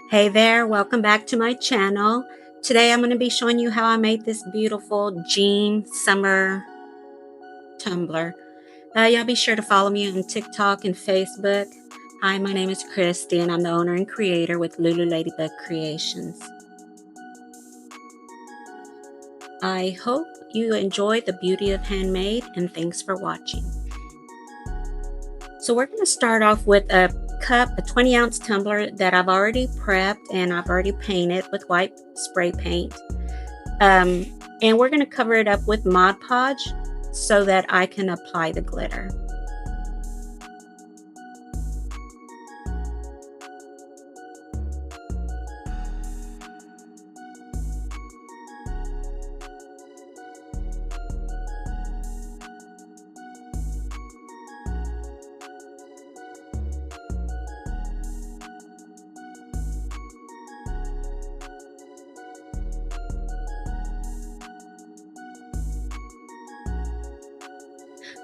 Hey there, welcome back to my channel. Today I'm going to be showing you how I made this beautiful jean summer tumbler. Y'all be sure to follow me on TikTok and Facebook. Hi, my name is Christy and I'm the owner and creator with Lulu Ladybug Creations. I hope you enjoy the beauty of handmade and thanks for watching. So we're going to start off with a cup, a 20-ounce tumbler that I've already prepped and I've already painted with white spray paint. And we're going to cover it up with Mod Podge so that I can apply the glitter.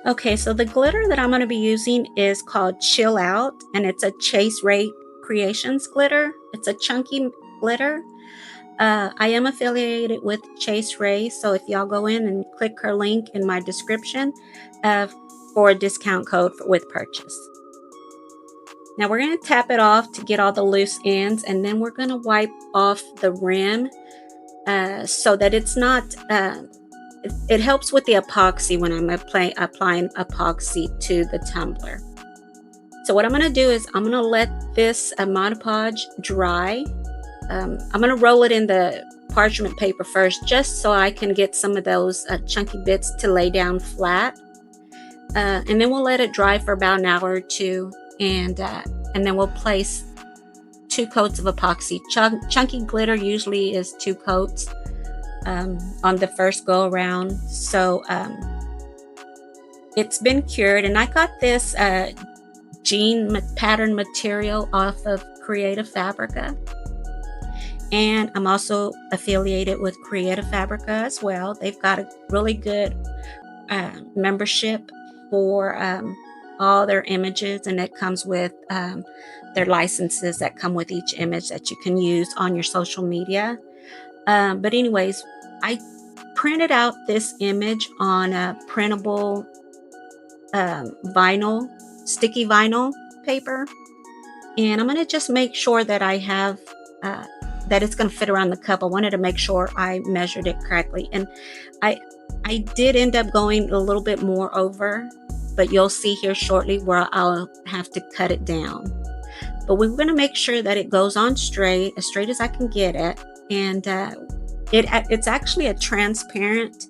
Okay, so the glitter that I'm going to be using is called Chill Out, and it's a Chase Rae Creations glitter. It's a chunky glitter. I am affiliated with Chase Rae, so if y'all go in and click her link in my description for a discount code with purchase. Now we're going to tap it off to get all the loose ends, and then we're going to wipe off the rim so that it's not... it helps with the epoxy when I'm applying epoxy to the tumbler. So what I'm going to do is I'm going to let this Mod Podge dry. I'm going to roll it in the parchment paper first, just so I can get some of those chunky bits to lay down flat. And then we'll let it dry for about an hour or two, and then we'll place 2 coats of epoxy. Chunky glitter usually is 2 coats. On the first go around. So it's been cured, and I got this jean pattern material off of Creative Fabrica, and I'm also affiliated with Creative Fabrica as well. They've got a really good membership for all their images, and it comes with their licenses that come with each image that you can use on your social media. But anyways, I printed out this image on a printable vinyl, sticky vinyl paper, and I'm going to just make sure that I have that it's going to fit around the cup. I wanted to make sure I measured it correctly, and I did end up going a little bit more over, but you'll see here shortly where I'll have to cut it down. But we're going to make sure that it goes on straight, as straight as I can get it. And it's actually a transparent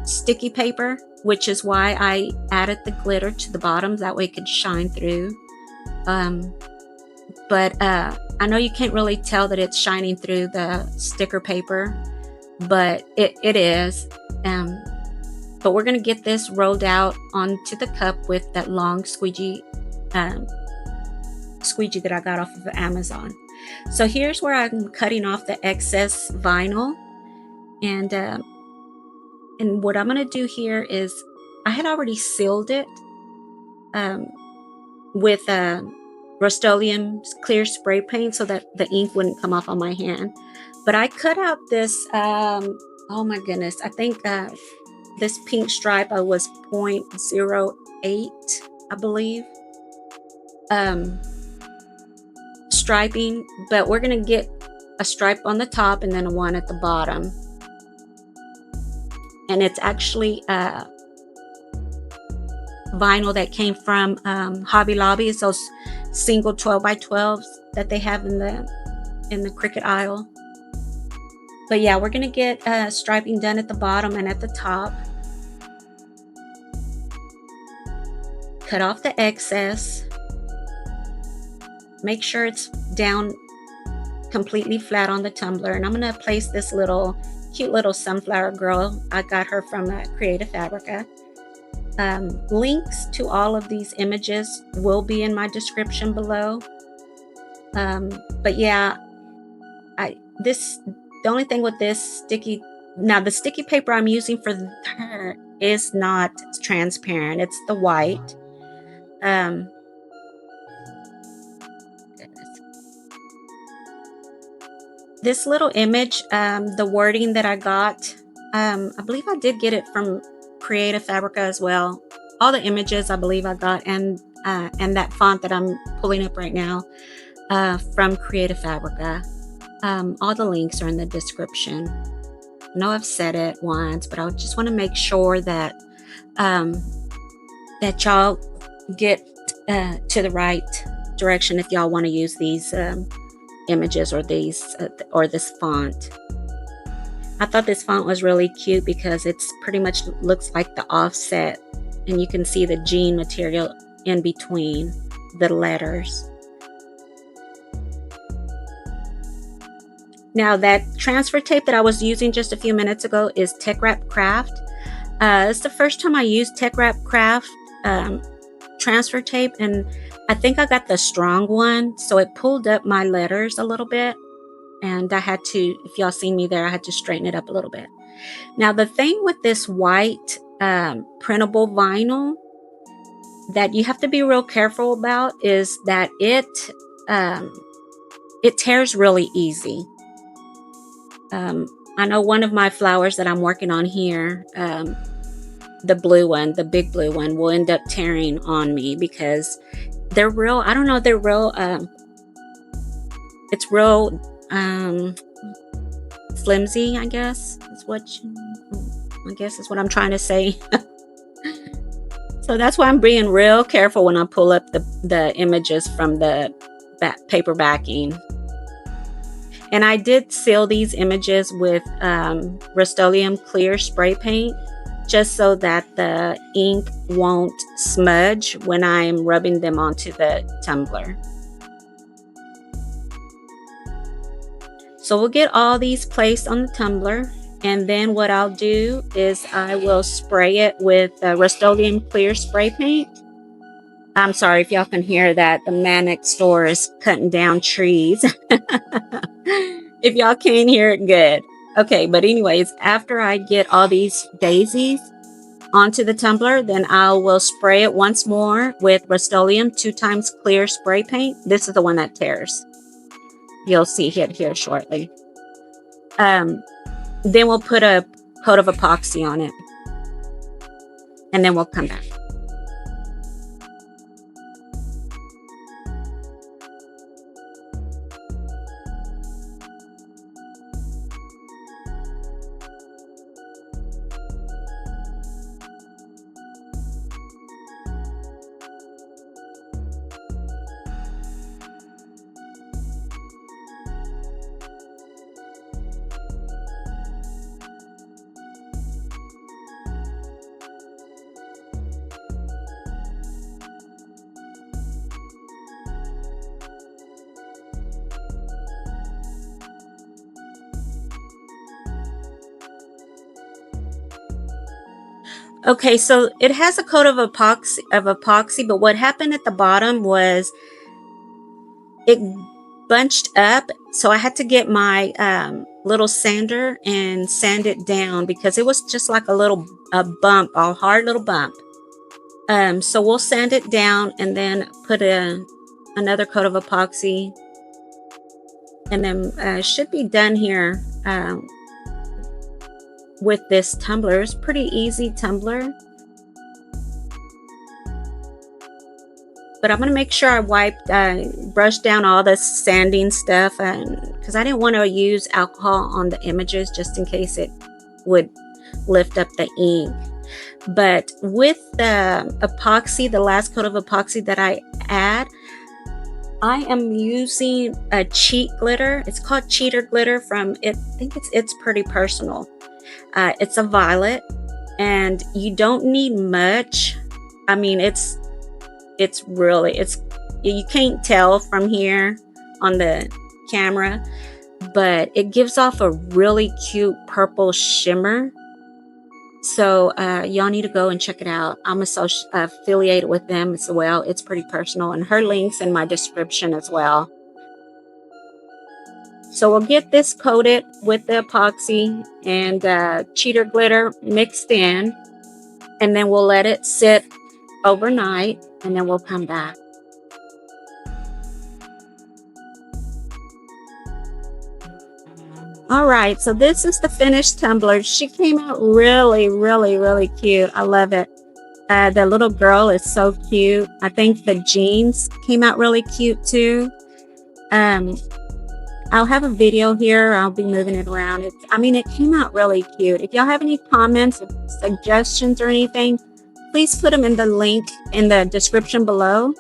sticky paper, which is why I added the glitter to the bottom, that way it could shine through. But I know you can't really tell that it's shining through the sticker paper, but it is. But we're going to get this rolled out onto the cup with that long squeegee that I got off of Amazon. So here's where I'm cutting off the excess vinyl, and what I'm going to do here is I had already sealed it with Rust-Oleum clear spray paint so that the ink wouldn't come off on my hand. But I cut out this oh my goodness, I think this pink stripe was 0.08, I believe, striping, but we're going to get a stripe on the top and then one at the bottom. And it's actually vinyl that came from Hobby Lobby. It's those single 12x12s that they have in the Cricut aisle. But yeah, we're going to get striping done at the bottom and at the top. Cut off the excess. Make sure it's down completely flat on the tumbler, and I'm going to place this cute little sunflower girl. I got her from Creative Fabrica. Links to all of these images will be in my description below. But yeah, the only thing with this the sticky paper I'm using for her is not transparent. It's the white. this little image, the wording that I got, I believe I did get it from Creative Fabrica as well. All the images I believe I got, and that font that I'm pulling up right now from Creative Fabrica. All the links are in the description. I know I've said it once, but I just want to make sure that that y'all get to the right direction if y'all want to use these images or these or this font. I thought this font was really cute because it's pretty much looks like the offset, and you can see the jean material in between the letters. Now that transfer tape that I was using just a few minutes ago is Teckwrap Craft. It's the first time I used Teckwrap Craft transfer tape, and I think I got the strong one, so it pulled up my letters a little bit, and I had to, if y'all see me there, I had to straighten it up a little bit. Now the thing with this white printable vinyl that you have to be real careful about is that it tears really easy. I know one of my flowers that I'm working on here, the blue one, the big blue one, will end up tearing on me because they're real, I don't know, they're real, it's real flimsy, I guess is what is what I'm trying to say. So that's why I'm being real careful when I pull up the images from the paper backing. And I did seal these images with Rust-Oleum clear spray paint, just so that the ink won't smudge when I'm rubbing them onto the tumbler. So we'll get all these placed on the tumbler, and then what I'll do is I will spray it with Rust-Oleum clear spray paint. I'm sorry if y'all can hear that. The man next door is cutting down trees. If y'all can't hear it, good. Okay, but anyways, after I get all these daisies onto the tumbler, then I will spray it once more with Rust-Oleum 2x clear spray paint. This is the one that tears. You'll see it here shortly. Then we'll put a coat of epoxy on it, and then we'll come back. Okay, so it has a coat of epoxy, but what happened at the bottom was it bunched up, so I had to get my little sander and sand it down because it was just like a bump, a hard little bump. So we'll sand it down and then put another coat of epoxy, and then should be done here with this tumbler. It's pretty easy tumbler, but I'm gonna make sure I brush down all the sanding stuff, because I didn't want to use alcohol on the images just in case it would lift up the ink. But with the epoxy, the last coat of epoxy that I add, I am using a cheat glitter. It's called Cheater Glitter from I think it's Pretty Personal. It's a violet, and you don't need much. I mean, it's really, you can't tell from here on the camera, but it gives off a really cute purple shimmer. So y'all need to go and check it out. I'm affiliated with them as well. It's Pretty Personal, and her link's in my description as well. So we'll get this coated with the epoxy and cheater glitter mixed in, and then we'll let it sit overnight, and then we'll come back. All right, so this is the finished tumbler. She came out really, really, really cute. I love it. The little girl is so cute. I think the jeans came out really cute too. I'll have a video here. I'll be moving it around. It came out really cute. If y'all have any comments, suggestions, or anything, please put them in the link in the description below.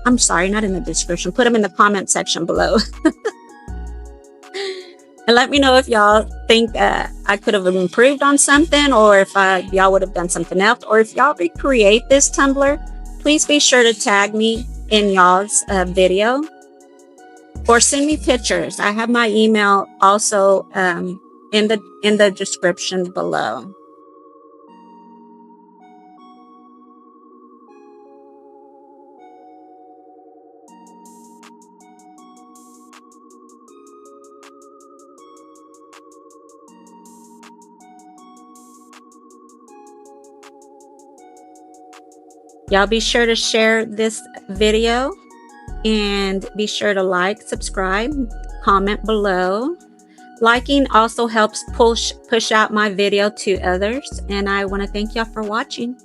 I'm sorry, not in the description. Put them in the comment section below. And let me know if y'all think I could have improved on something, or if y'all would have done something else, or if y'all recreate this tumbler, please be sure to tag me in y'all's video, or send me pictures. I have my email also in the description below. Y'all be sure to share this video, and be sure to like, subscribe, comment below. Liking also helps push out my video to others, and I want to thank y'all for watching.